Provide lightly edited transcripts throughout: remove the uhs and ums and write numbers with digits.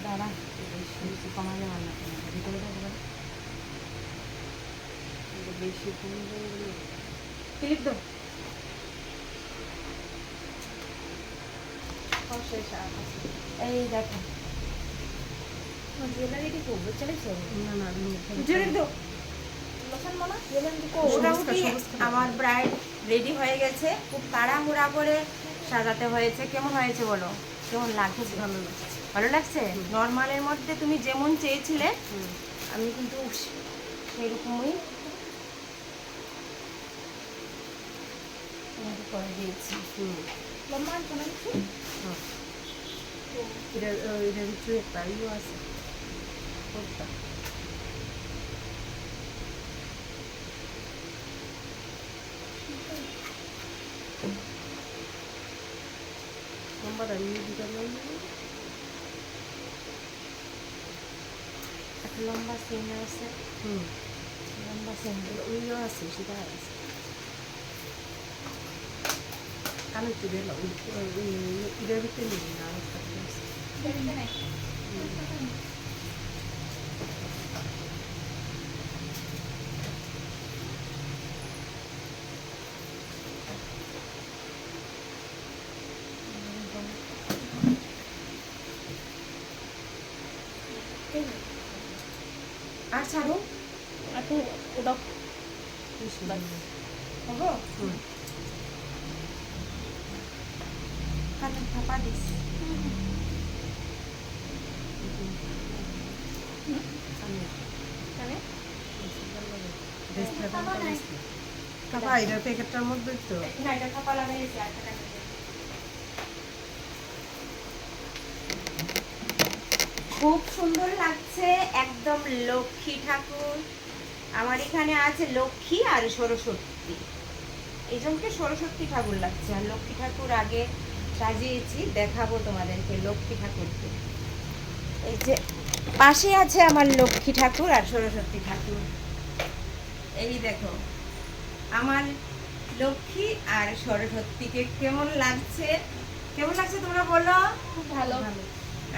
দাঁড়া বেশি কমালে ভালো লাগে না, ভিতরে বেশি ক্লিপ দাও। এই দেখো জুয়েলারি করবো চলেছে না না জুয়েলারি দাও। মোটামুটি আমার ব্রাইড রেডি হয়ে গেছে, খুব তাড়াহুড়া করে সাজাতে হয়েছে। কেমন হয়েছে বলো, কেমন লাগছে? ভালো লাগছে। ভালো লাগছে? নর্মালের মধ্যে তুমি যেমন চেয়েছিলে আমি কিন্তু সেরকমই করে দিয়েছি। এটার ভিতরে একটা ইয়ে আছে একটা লম্বা সেম আছে, লম্বা সেম ওইও আছে, সেটা আছে কালো চুড়ে এটার ভিতরে নেই না আর ছাড়ো এখন ওটা হবো কানে থাপা দিস থাপা এটার প্যাকেটটার মধ্যে তো না এটা থাপা লাগাইছি আর খুব সুন্দর লাগছে, একদম লক্ষ্মী ঠাকুর। আমার এখানে আছে লক্ষ্মী আর সরস্বতী, এই জন্যকে সরস্বতী ঠাকুর লাগছে। আর লক্ষ্মী ঠাকুর আগে সাজিয়েছি, দেখাবো তোমাদেরকে লক্ষ্মী ঠাকুরকে। এই যে পাশে আছে আমার লক্ষ্মী ঠাকুর আর সরস্বতী ঠাকুর। এই দেখো আমার লক্ষ্মী আর সরস্বতীকে কেমন লাগছে, কেমন লাগছে তোমরা বলো? খুব ভালো।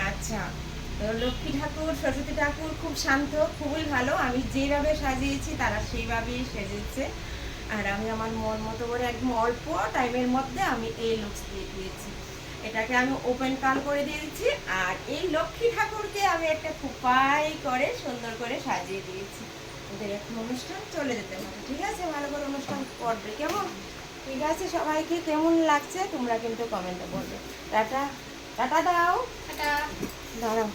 আচ্ছা, তো লক্ষ্মী ঠাকুর সরস্বতী ঠাকুর খুব শান্ত, খুবই ভালো। আমি যেভাবে সাজিয়েছি তারা সেইভাবেই সেজেছে। আর আমি আমার মন মতো করে একদম অল্প টাইমের মধ্যে আমি এই লুকস দিয়ে দিয়েছি। এটাকে আমি ওপেন কাল করে দিয়েছি। আর এই লক্ষ্মী ঠাকুরকে আমি একটা খোপাই করে সুন্দর করে সাজিয়ে দিয়েছি। ওদের এখন অনুষ্ঠান চলে যেতে হবে, ঠিক আছে? ভালো করে অনুষ্ঠান করবে, কেমন? ঠিক আছে, সবাইকে কেমন লাগছে তোমরা কিন্তু কমেন্টে বলবে। টাটা টাটা দাও, টাটা দাঁড়াও।